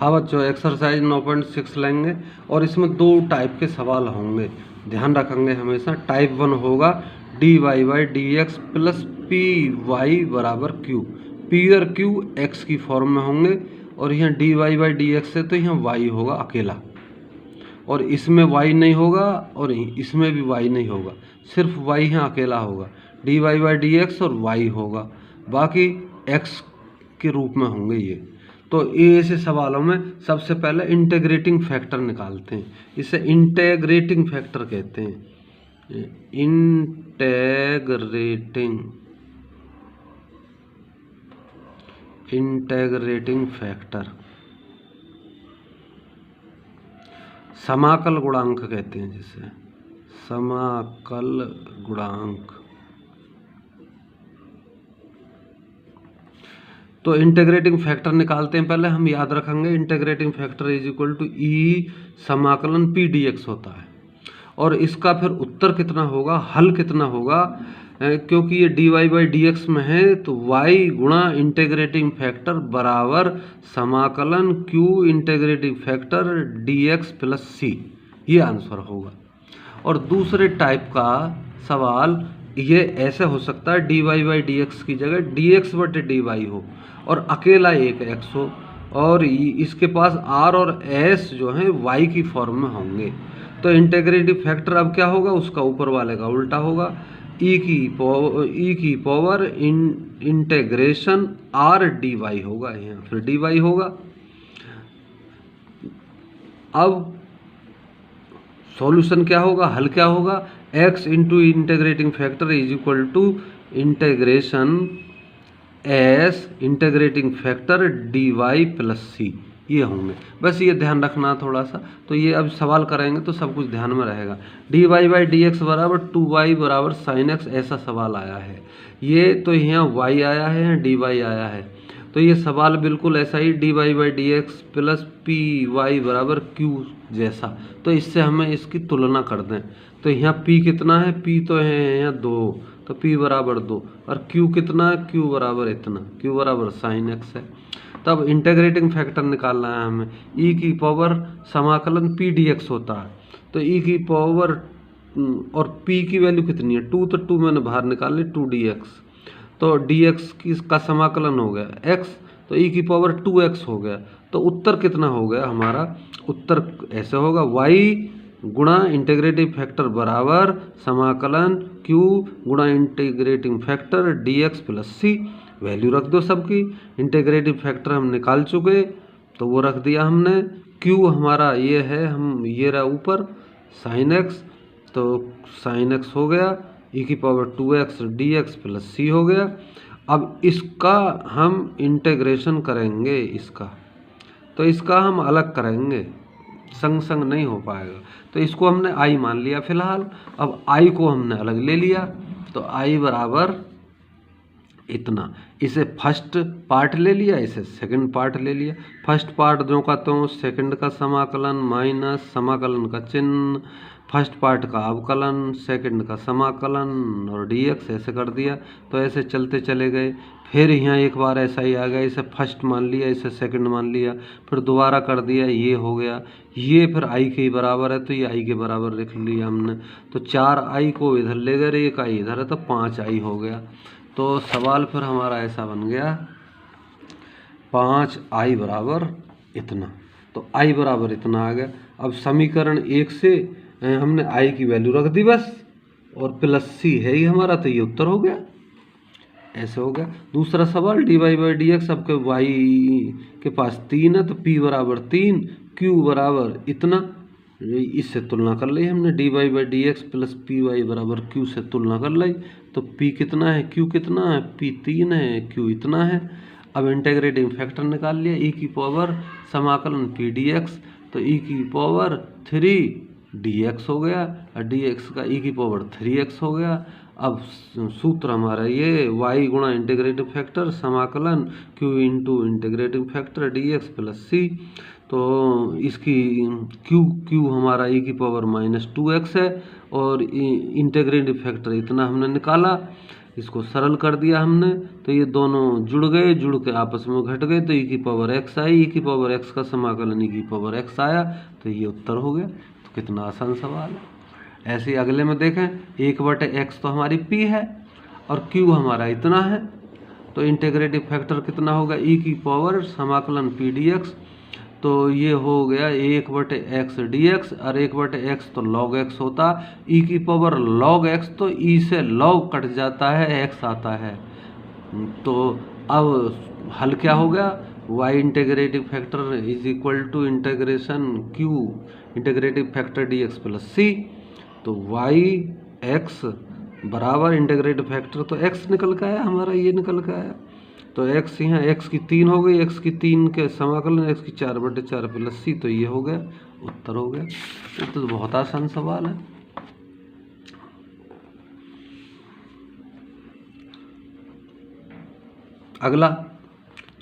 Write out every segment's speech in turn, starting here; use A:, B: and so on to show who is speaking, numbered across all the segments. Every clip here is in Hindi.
A: हाँ बच्चों, एक्सरसाइज 9.6 लेंगे और इसमें दो टाइप के सवाल होंगे, ध्यान रखेंगे हमेशा। टाइप 1 होगा dy by D X plus P Y बराबर क्यू। पी और क्यू एक्स की फॉर्म में होंगे और यहाँ dy बाई डी एक्स है तो यहाँ y होगा अकेला, और इसमें y नहीं होगा और इसमें भी y नहीं होगा, सिर्फ y यहाँ अकेला होगा। dy बाई डी एक्स और y होगा, बाकी x के रूप में होंगे ये। तो ऐसे सवालों में सबसे पहले इंटीग्रेटिंग फैक्टर निकालते हैं, इसे इंटीग्रेटिंग फैक्टर कहते हैं। इंटीग्रेटिंग फैक्टर समाकल गुणांक कहते हैं जिसे, समाकल गुणांक। तो इंटीग्रेटिंग फैक्टर निकालते हैं, पहले हम याद रखेंगे integrating factor is equal to e समाकलन पी डी एक्स होता है। और इसका फिर उत्तर कितना होगा, हल कितना होगा, क्योंकि ये dy बाई डी एक्स में है तो y गुणा इंटीग्रेटिंग फैक्टर बराबर समाकलन q integrating factor dx plus C, ये आंसर होगा। और दूसरे टाइप का सवाल ये ऐसे हो सकता है dy बाई डी एक्स की जगह dx बटे dy हो और अकेला एक x हो, और इसके पास r और s जो है y की फॉर्म में होंगे। तो इंटीग्रेटिव फैक्टर अब क्या होगा, उसका ऊपर वाले का उल्टा होगा, ई की पावर इंटीग्रेशन r dy होगा, यहाँ फिर dy होगा। अब सॉल्यूशन क्या होगा, हल क्या होगा, x into integrating factor is equal to integration s integrating factor dy plus C, ये होंगे। बस ये ध्यान रखना थोड़ा सा, तो ये अब सवाल करेंगे तो सब कुछ ध्यान में रहेगा। dy बाई डी एक्स बराबर 2y बराबर साइन एक्स, ऐसा सवाल आया है। ये तो यहाँ y आया है, यहाँ dy आया है, तो ये सवाल बिल्कुल ऐसा ही dy by D X plus P Y बराबर q जैसा। तो इससे हमें इसकी तुलना कर दें, तो यहाँ p कितना है, p तो है यहाँ 2, तो p बराबर 2, और q कितना है, q बराबर इतना, q बराबर साइन एक्स है। तब इंटीग्रेटिंग फैक्टर निकालना है हमें, e की पावर समाकलन पी डी एक्स होता है, तो e की पावर और p की वैल्यू कितनी है 2, तो 2 मैंने बाहर निकाल ली 2dx, तो dx की का समाकलन हो गया x, तो e की पावर 2x हो गया। तो उत्तर कितना हो गया हमारा, उत्तर ऐसे होगा y गुणा इंटीग्रेटिव फैक्टर बराबर समाकलन q गुणा इंटीग्रेटिंग फैक्टर dx प्लस सी। वैल्यू रख दो सबकी, इंटीग्रेटिव फैक्टर हम निकाल चुके तो वो रख दिया हमने। q हमारा ये है, हम ये रहा ऊपर साइन एक्स, तो साइन एक्स हो गया, e की पावर 2x dx प्लस सी हो गया। अब इसका हम इंटीग्रेशन करेंगे, इसका तो इसका हम अलग करेंगे, संग संग नहीं हो पाएगा, तो इसको हमने i मान लिया फिलहाल। अब i को हमने अलग ले लिया, तो i बराबर इतना, इसे फर्स्ट पार्ट ले लिया, इसे सेकंड पार्ट ले लिया। फर्स्ट पार्ट जो का तो सेकंड का समाकलन माइनस समाकलन का चिन्ह, फर्स्ट पार्ट का अवकलन, सेकंड का समाकलन और dx ऐसे कर दिया। तो ऐसे चलते चले गए, फिर यहाँ एक बार ऐसा ही आ गया, इसे फर्स्ट मान लिया, इसे सेकंड मान लिया, फिर दोबारा कर दिया, ये हो गया, ये फिर i के बराबर है तो ये i के बराबर लिख लिया हमने। तो 4i को इधर ले गए, एक i इधर है, तो 5i हो गया। तो सवाल फिर हमारा ऐसा बन गया 5i बराबर इतना, तो i बराबर इतना आ गया। अब समीकरण 1 से हमने i की वैल्यू रख दी बस, और प्लस सी है ही हमारा, तो ये उत्तर हो गया, ऐसे हो गया। दूसरा सवाल dy बाई डी एक्स, सबके y के पास 3 है तो p बराबर 3, q बराबर इतना, इससे तुलना कर ली हमने, dy by D X plus P Y बराबर q से तुलना कर ली, तो p कितना है, q कितना है, p 3 है, q इतना है। अब इंटीग्रेटिंग फैक्टर निकाल लिया, e की पावर समाकलन p dx, तो e की पावर 3 dx हो गया, और dx का e की पावर 3x हो गया। अब सूत्र हमारा ये y गुणा इंटीग्रेटिव फैक्टर समाकलन q into integrative factor dx plus C. तो इसकी q हमारा e की पावर -2x है, और इंटीग्रेटिव फैक्टर इतना हमने निकाला। इसको सरल कर दिया हमने तो ये दोनों जुड़ गए, जुड़ के आपस में घट गए तो e की पावर x आई, e की पावर x का समाकलन e की पावर x आया तो ये उत्तर हो गया। तो कितना आसान सवाल है। ऐसे ही अगले में देखें 1/x तो हमारी p है और q हमारा इतना है तो इंटीग्रेटिव फैक्टर कितना होगा e की पावर समाकलन p dx, तो ये हो गया 1/x dx और 1/x तो log x होता, e की पावर log x तो e से log कट जाता है, x आता है। तो अब हल क्या हो गया, y integrative factor is equal to integration q integrative factor dx plus c। तो y x बराबर इंटीग्रेटिव फैक्टर तो x निकल के आया हमारा, ये निकल के आया तो x यहाँ x की 3 हो गई, x की 3 के समाकलन x की 4/4 प्लस c, तो ये हो गया उत्तर हो गया। ये तो बहुत आसान सवाल है। अगला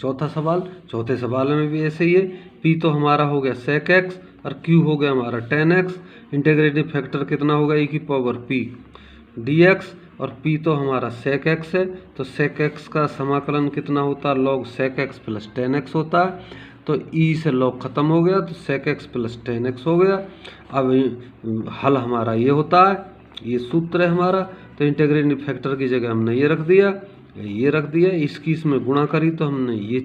A: चौथा सवाल, चौथे सवाल में भी ऐसे ही है। p तो हमारा हो गया sec x और q हो गया हमारा tan x, इंटीग्रेटिव फैक्टर कितना होगा e की पावर p dx और p तो हमारा sec x है तो sec x का समाकलन कितना होता है log sec x plus tan x होता है। तो e से log खत्म हो गया तो sec x plus tan x हो गया। अब हल हमारा ये होता है, ये सूत्र है हमारा, तो इंटीग्रेटिव फैक्टर की जगह हमने ये रख दिया, ये रख दिया, इसकी इसमें गुणा करी तो हमने ये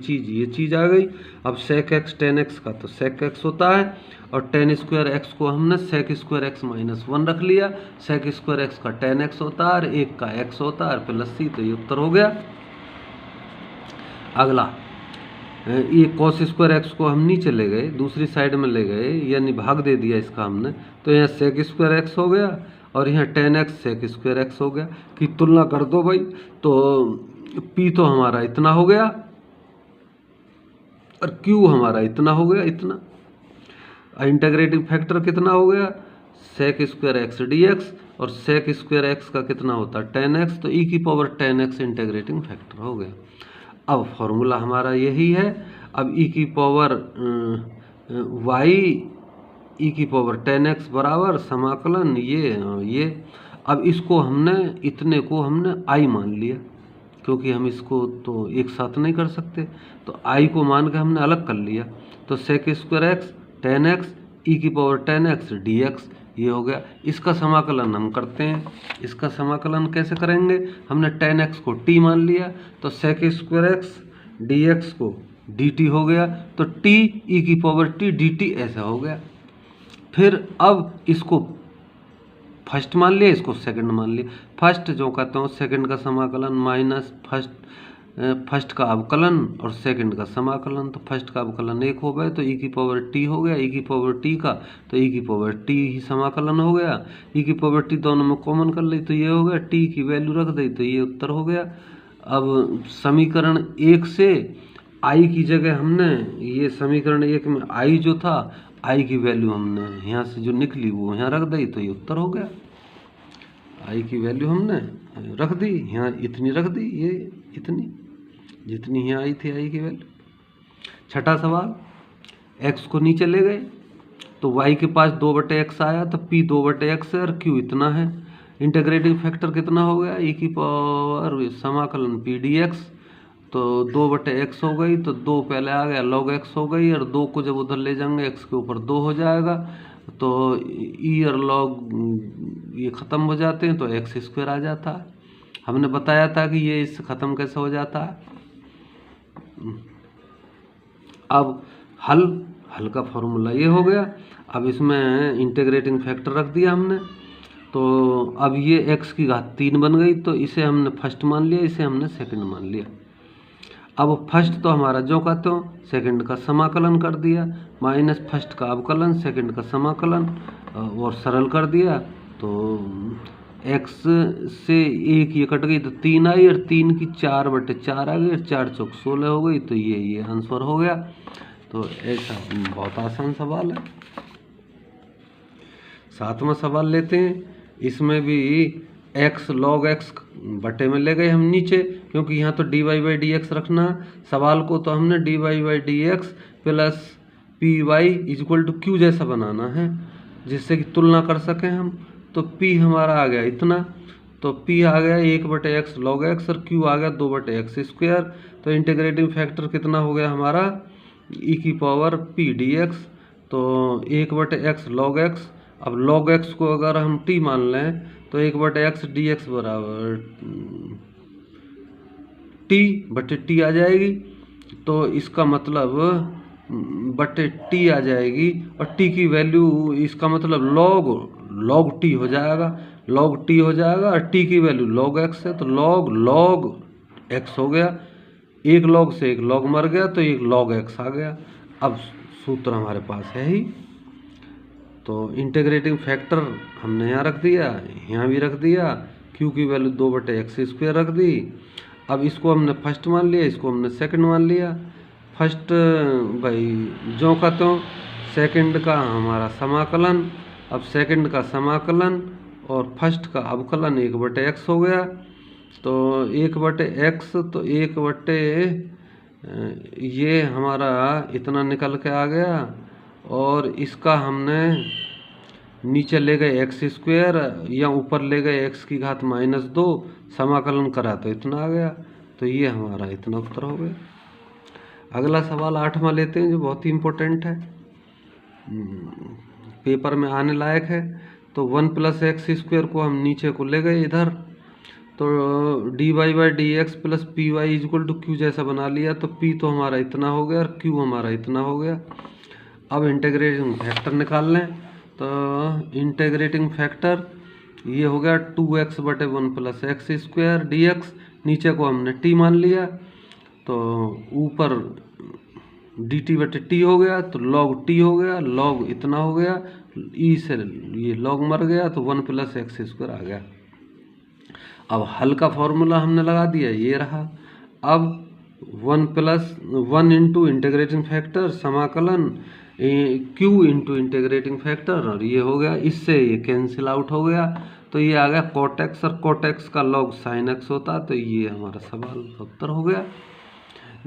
A: चीज़ आ गई। अब sec x tan x का तो sec x होता है और tan स्क्वायर x को हमने sec स्क्वायर x -1 रख लिया, sec स्क्वायर x का tan x होता है और 1 का x होता है प्लस c, तो ये उत्तर हो गया। अगला ये cos स्क्वायर x को हम नीचे ले गए, दूसरी साइड में ले गए, यानी भाग दे दिया इसका हमने, तो यहाँ sec स्क्वायर x हो गया और यहाँ tan x sec square x हो गया। कि तुलना कर दो भाई, तो p तो हमारा इतना हो गया और q हमारा इतना हो गया, इतना। इंटीग्रेटिव फैक्टर कितना हो गया sec स्क्वायर x dx और sec स्क्वायर x का कितना होता है tan x, तो e की power tan x integrating factor हो गया। अब फॉर्मूला हमारा यही है। अब e की पावर y e की पावर tan x बराबर समाकलन ये अब इसको हमने इतने को हमने i मान लिया, क्योंकि हम इसको तो एक साथ नहीं कर सकते, तो i को मान के हमने अलग कर लिया। तो sec square x tan x e की पावर tan x dx ये हो गया। इसका समाकलन हम करते हैं, इसका समाकलन कैसे करेंगे, हमने tan x को t मान लिया तो sec स्क्वायर x dx को dt हो गया, तो t e की पावर t dt ऐसा हो गया। फिर अब इसको फर्स्ट मान लिया, इसको सेकंड मान लिया। फर्स्ट जो कहते हो सेकंड का समाकलन माइनस फर्स्ट का अवकलन और सेकंड का समाकलन, तो फर्स्ट का अवकलन 1 हो गए तो e की पावर t हो गया, e की पावर t का तो e की पावर t ही समाकलन हो गया, e की पावर t दोनों में कॉमन कर ली तो ये हो गया, t की वैल्यू रख दी तो ये उत्तर हो गया। अब समीकरण 1 से i की जगह हमने ये समीकरण 1 में i जो था i की वैल्यू हमने यहाँ से जो निकली वो यहाँ रख दी तो ये उत्तर हो गया। i की वैल्यू हमने रख दी, यहाँ इतनी रख दी, ये इतनी जितनी यहाँ आई थी i की वैल्यू। छठा सवाल, x को नीचे ले गए तो y के पास 2/x आया तो p 2/x है और q इतना है। इंटीग्रेटिव फैक्टर कितना हो गया e की पावर समाकलन p dx, तो 2/x हो गई तो 2 पहले आ गया log x हो गई और 2 को जब उधर ले जाएंगे x के ऊपर 2 हो जाएगा तो e और log ये ख़त्म हो जाते हैं तो x स्क्वायर आ जाता है। हमने बताया था कि ये इससे ख़त्म कैसे हो जाता है। अब हल का फॉर्मूला ये हो गया। अब इसमें इंटीग्रेटिंग फैक्टर रख दिया हमने, तो अब ये x की घात 3 बन गई तो इसे हमने फर्स्ट मान लिया, इसे हमने सेकंड मान लिया। अब फर्स्ट तो हमारा जो कहते हो सेकंड का समाकलन कर दिया माइनस फर्स्ट का अवकलन सेकंड का समाकलन और सरल कर दिया, तो x से 1 ये कट गई तो 3 आई और 3 की 4/4 आ गई और 4 चौक 16 हो गई, तो ये आंसर हो गया। तो ऐसा बहुत आसान सवाल है। 7वां सवाल लेते हैं। इसमें भी x log x बटे में ले गए हम नीचे, क्योंकि यहाँ तो dy/dx रखना सवाल को, तो हमने dy/dx plus py equal to q जैसा बनाना है जिससे कि तुलना कर सकें हम। तो p हमारा आ गया इतना, तो तो p आ गया 1/x log x और q आ गया 2/x²। तो इंटीग्रेटिंग फैक्टर कितना हो गया हमारा e⁻p dx, तो 1/x log x। अब log x को अगर हम t मान लें तो 1/x dx बराबर t/t आ जाएगी। तो इसका मतलब बटे t आ जाएगी और t की वैल्यू, इसका मतलब log t हो जाएगा, log t हो जाएगा और t की वैल्यू log x है, तो log x हो गया। एक log से एक log मर गया तो एक log x आ गया। अब सूत्र हमारे पास है ही, तो इंटीग्रेटिंग फैक्टर हमने यहाँ रख दिया, यहाँ भी रख दिया, q की वैल्यू 2/x² रख दी। अब इसको हमने फर्स्ट मान लिया, इसको हमने सेकंड मान लिया। फर्स्ट भाई जो का त्यों, सेकंड का हमारा समाकलन, अब सेकंड का समाकलन और फर्स्ट का अवकलन 1/x हो गया। तो 1/x, तो 1/, ये हमारा इतना निकल के आ गया और इसका हमने नीचे ले गए x² या ऊपर ले गए x की घात -2, समाकलन करा तो इतना आ गया। तो ये हमारा इतना उत्तर हो गया। अगला सवाल 8वां लेते हैं जो बहुत ही इम्पोर्टेंट है, पेपर में आने लायक है। तो 1 + x² को हम नीचे को ले गए इधर, तो dy/dx + py = q जैसा बना लिया। तो p तो हमारा इतना हो गया और q हमारा इतना हो गया। अब इंटीग्रेटिंग फैक्टर निकाल लें, तो इंटीग्रेटिंग फैक्टर ये हो गया 2x/1 + x² dx। नीचे को हमने t मान लिया, तो ऊपर dt/t हो गया, तो log t हो गया, log इतना हो गया, e से ये log मर गया, तो 1 + x² आ गया। अब हल का फॉर्मूला हमने लगा दिया, ये रहा। अब 1 × इंटीग्रेटिंग फैक्टर समाकलन q × इंटीग्रेटिंग फैक्टर, और ये हो गया, इससे ये कैंसिल आउट हो गया। तो ये आ गया cot x, और cot x का log sin x होता। तो ये हमारा सवाल उत्तर हो गया।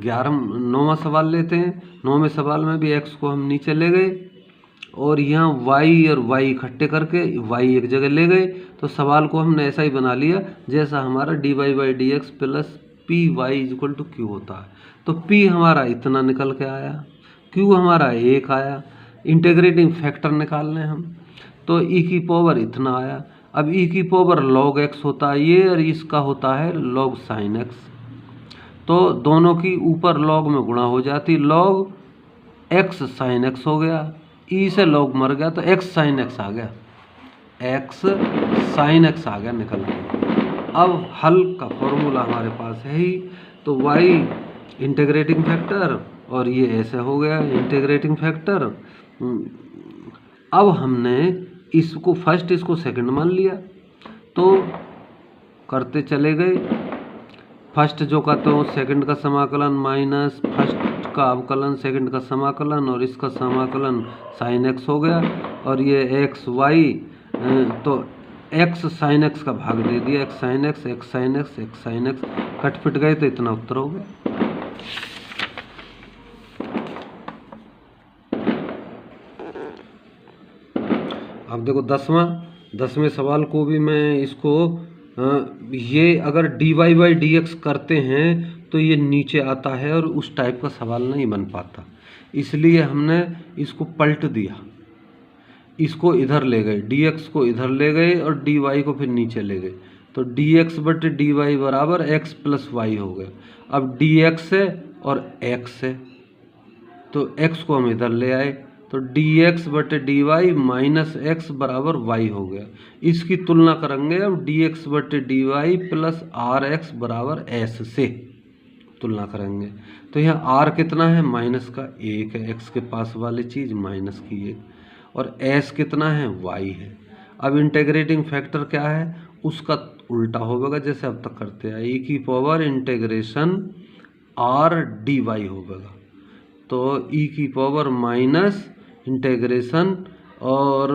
A: 9वां सवाल लेते हैं। 9वें सवाल में भी x को हम नीचे ले गए और यहाँ y और y इकट्ठे करके y एक जगह ले गए। तो सवाल को हमने ऐसा ही बना लिया जैसा हमारा dy/dx + py = q होता है। तो p हमारा इतना निकल के आया, q हमारा 1 आया। इंटीग्रेटिंग फैक्टर निकालने हम, तो e⁻ इतना आया। अब e⁻ log x होता है ये, और इसका होता है log sin x। तो दोनों की ऊपर log में गुणा हो जाती, log x sin x हो गया। e से log मर गया तो x sin x आ गया, x sin x आ गया निकल के। अब हल का फॉर्मूला हमारे पास है ही, तो y इंटीग्रेटिंग फैक्टर और ये ऐसे हो गया इंटीग्रेटिंग फैक्टर। अब हमने इसको फर्स्ट, इसको सेकंड मान लिया, तो करते चले गए। फर्स्ट जो कहते हो सेकंड का समाकलन माइनस फर्स्ट का अवकलन, सेकंड का समाकलन, और इसका समाकलन sin x हो गया। और ये x y, तो x sin x का भाग दे दिया, x sin x, x sin x, x sin x, कट पिट गए तो इतना उत्तर हो गया। अब देखो 10वें सवाल को भी मैं इसको ये अगर dy/dx करते हैं तो ये नीचे आता है और उस टाइप का सवाल नहीं बन पाता, इसलिए हमने इसको पलट दिया, इसको इधर ले गए, dx को इधर ले गए और dy को फिर नीचे ले गए। तो dx/dy बराबर x + y हो गया। अब dx है और x है, तो x को हम इधर ले आए, तो dx/dy माइनस x बराबर y हो गया। इसकी तुलना करेंगे अब dx/dy + rx बराबर s से तुलना करेंगे। तो यहाँ r कितना है, -1 है, x के पास वाली चीज़ माइनस की 1, और s कितना है, y है। अब इंटीग्रेटिंग फैक्टर क्या है, उसका उल्टा होगा जैसे अब तक करते आए, e⁻ इंटीग्रेशन r dy होगा। तो e⁻ माइनस इंटीग्रेशन, और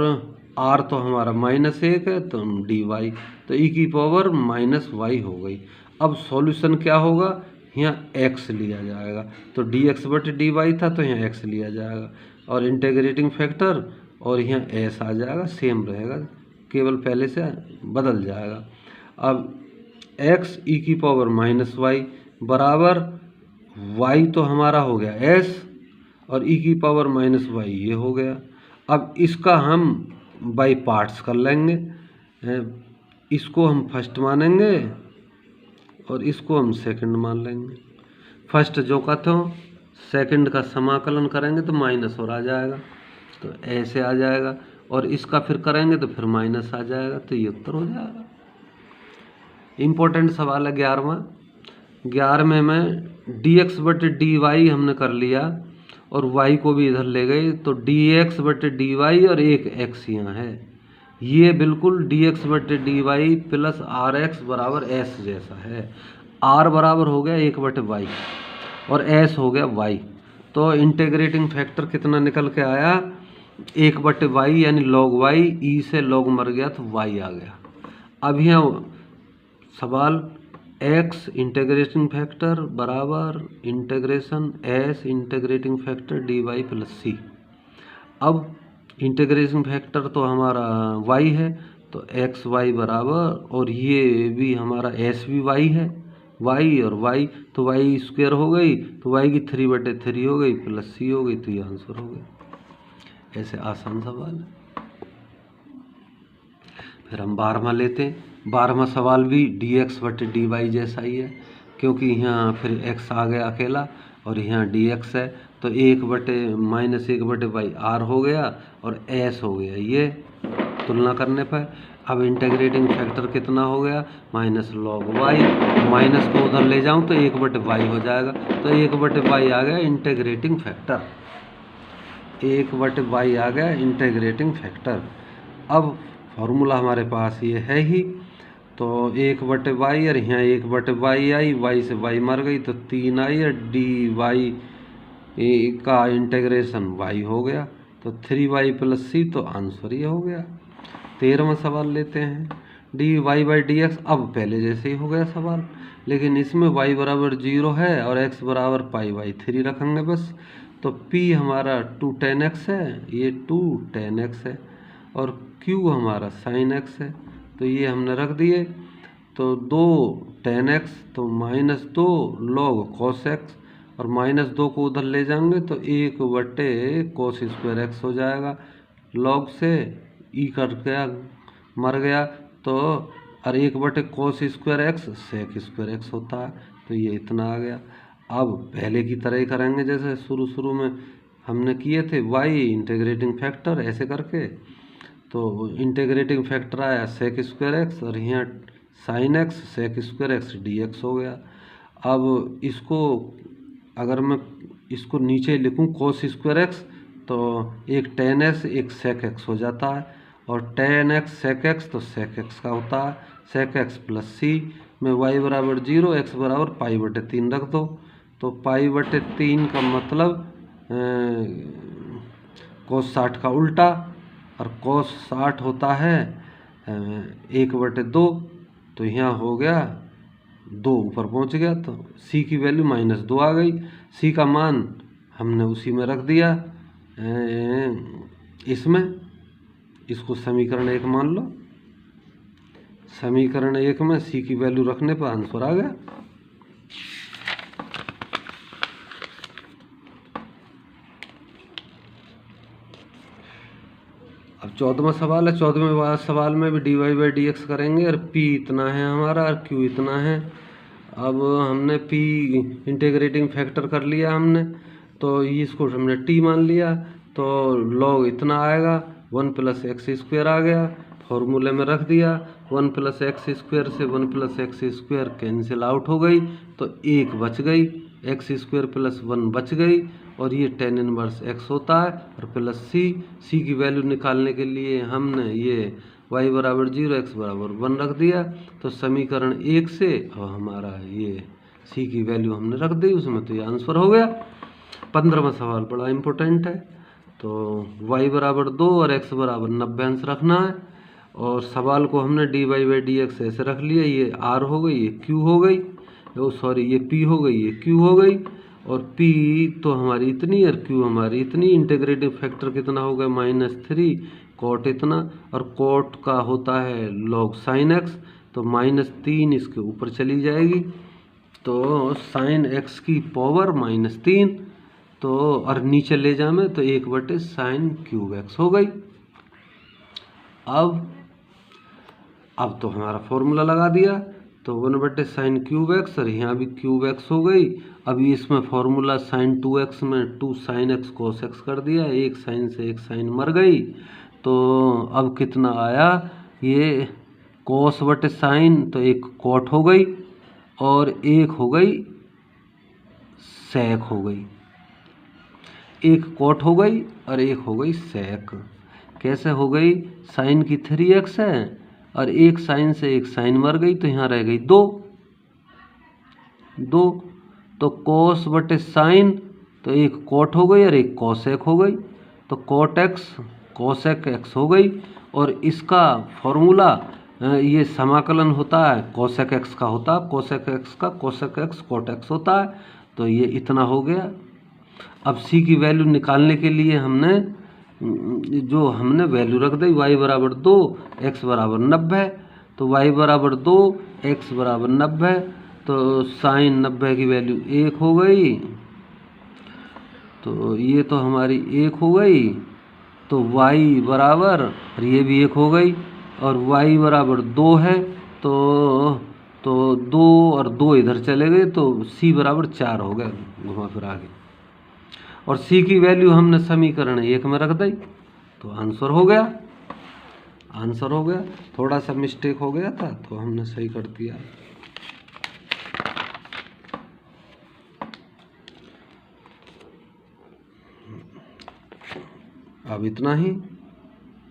A: r तो हमारा -1 है तो dy, तो e⁻ -y हो गई। अब सॉल्यूशन क्या होगा, यहाँ x लिया जाएगा, तो dx/dy था तो यहाँ x लिया जाएगा, और इंटीग्रेटिंग फैक्टर और यहाँ s आ जाएगा, सेम रहेगा, केवल पहले से बदल जाएगा। अब x e की पावर माइनस वाई बराबर y तो हमारा हो गया s और e की पावर माइनस वाई ये हो गया। अब इसका हम बाई पार्ट्स कर लेंगे, इसको हम फर्स्ट मानेंगे और इसको हम सेकंड मान लेंगे। फर्स्ट जो का था सेकंड का समाकलन करेंगे तो माइनस और आ जाएगा, तो ऐसे आ जाएगा, और इसका फिर करेंगे तो फिर माइनस आ जाएगा, तो ये उत्तर हो जाएगा। इम्पोर्टेंट सवाल है 11वें में dx बटे dy हमने कर लिया और y को भी इधर ले गए, तो dx बटे dy और एक x यहाँ है, ये बिल्कुल dx बटे dy प्लस rx बराबर s जैसा है। r बराबर हो गया 1 बटे y और s हो गया y, तो इंटीग्रेटिंग फैक्टर कितना निकल के आया 1 बटे y यानी log y, e से log मर गया तो y आ गया। अब यहाँ सवाल x इंटीग्रेटिंग फैक्टर बराबर integration s integrating factor dy plus c। अब इंटीग्रेटिंग फैक्टर तो हमारा y है, तो एक्स वाई बराबर, और ये भी हमारा s भी y है, y और y, तो y स्क्वायर हो गई तो y की 3/3 हो गई प्लस c हो गई, तो ये आंसर हो गया। ऐसे आसान सवाल है। फिर हम 12वां लेते हैं। 12वां सवाल भी dx बटे dy जैसा ही है, क्योंकि यहाँ फिर x आ गया अकेला और यहाँ dx है, तो 1 बटे माइनस 1 बटे y r हो गया और s हो गया, ये तुलना करने पर। अब इंटीग्रेटिंग फैक्टर कितना हो गया माइनस log y, माइनस को उधर ले जाऊँ तो 1 बटे y हो जाएगा, तो 1 बटे y आ गया इंटीग्रेटिंग फैक्टर, 1 बटे y आ गया इंटीग्रेटिंग फैक्टर। अब फॉर्मूला हमारे पास ये है ही, तो 1 बटे वाई और यहाँ 1 बटे वाई आई, वाई से वाई मर गई तो 3 आई और डी वाई का इंटीग्रेशन वाई हो गया, तो 3y प्लस सी, तो आंसर ये हो गया। 13वां सवाल लेते हैं। D Y by D X, अब पहले जैसे ही हो गया सवाल, लेकिन इसमें y बराबर 0 है और x बराबर पाई बाई 3 रखेंगे बस, तो p हमारा 2 tan x है, ये 2 tan x है, और q हमारा sin x है, तो ये हमने रख दिए, तो 2 tan x तो -2 log cos x, और -2 को उधर ले जाएंगे तो 1 बटे cos स्क्वायर x हो जाएगा, log से e कट गया मर गया, तो और 1 बटे cos square x sec square x होता है, तो ये इतना आ गया। अब पहले की तरह ही करेंगे जैसे शुरू में हमने किए थे, y इंटीग्रेटिंग फैक्टर ऐसे करके, तो इंटीग्रेटिंग फैक्टर आया sec स्क्वायर x और यहाँ sin x sec square x dx हो गया। अब इसको अगर मैं इसको नीचे लिखूँ cos स्क्वायर x, तो एक tan x एक sec x हो जाता है, और tan x sec x तो sec x का होता है, sec x प्लस c में y बराबर 0 x बराबर पाई बटे 3 रख दो, तो पाई बटे 3 का मतलब cos 60 का उल्टा, और cos 60 होता है 1 बटे 2, तो यहाँ हो गया 2 ऊपर पहुँच गया, तो c की वैल्यू -2 आ गई। c का मान हमने उसी में रख दिया इसमें, इसको समीकरण 1 मान लो, समीकरण 1 में c की वैल्यू रखने पर आंसर आ गया। अब 14वां सवाल है। 14वें सवाल में भी dy बाई डी एक्स करेंगे, और p इतना है हमारा और q इतना है। अब हमने p इंटीग्रेटिंग फैक्टर कर लिया हमने, तो इसको हमने t मान लिया, तो log इतना आएगा 1 प्लस एक्स स्क्वायर आ गया, फॉर्मूले में रख दिया, 1 प्लस एक्स स्क्वायर से 1 plus x square cancel out हो गई, तो 1 बच गई, एक्स स्क्वायर प्लस 1 बच गई, और ये tan इनवर्स x होता है, और प्लस c की वैल्यू निकालने के लिए हमने ये y बराबर 0 x बराबर 1 रख दिया, तो समीकरण 1 से और हमारा ये c की वैल्यू हमने रख दी उसमें, तो ये आंसर हो गया। 15वां सवाल बड़ा इम्पोर्टेंट है, तो y बराबर 2 और x बराबर 90 अंश रखना है, और सवाल को हमने dy बाई डी एक्स ऐसे रख लिया, ये r हो गई, ये q हो गई, ये p हो गई, ये q हो गई, और p तो हमारी इतनी और q हमारी इतनी। इंटीग्रेटिव फैक्टर कितना हो गया -3 cot इतना, और cot का होता है log sin x, तो -3 इसके ऊपर चली जाएगी, तो साइन एक्स की पावर -3, तो और नीचे ले जामे तो 1/sin³ हो गई। अब तो हमारा फॉर्मूला लगा दिया, तो 1/sin³ और यहाँ भी क्यूब हो गई। अभी इसमें फॉर्मूला sin2x में 2sin x cos x कर दिया, एक साइन से एक साइन मर गई, तो अब कितना आया, ये cos/sin, तो एक कॉट हो गई और एक हो गई sec हो गई, एक कॉट हो गई और एक हो गई sec। कैसे हो गई, साइन की 3x है और एक साइन से एक साइन मर गई, तो यहाँ रह गई 2, तो cos/sin, तो एक कॉट हो गई और एक cosec हो गई, तो cot x cosec x हो गई। और इसका फॉर्मूला ये समाकलन होता है cosec x का होता है, cosec x का cosec x cot x होता है, तो ये इतना हो गया। अब c की वैल्यू निकालने के लिए हमने वैल्यू रख दी, y बराबर 2 x बराबर 90, तो y बराबर 2 x बराबर 90, तो साइन 90 की वैल्यू 1 हो गई, तो ये तो हमारी 1 हो गई, तो y बराबर, और ये भी 1 हो गई, और y बराबर 2 है, तो 2 और 2 इधर चले गए, तो c बराबर 4 हो गए घुमा फिरा के। और c की वैल्यू हमने समीकरण 1 में रख दी, तो आंसर हो गया। थोड़ा सा मिस्टेक हो गया था, तो हमने सही कर दिया। अब इतना ही।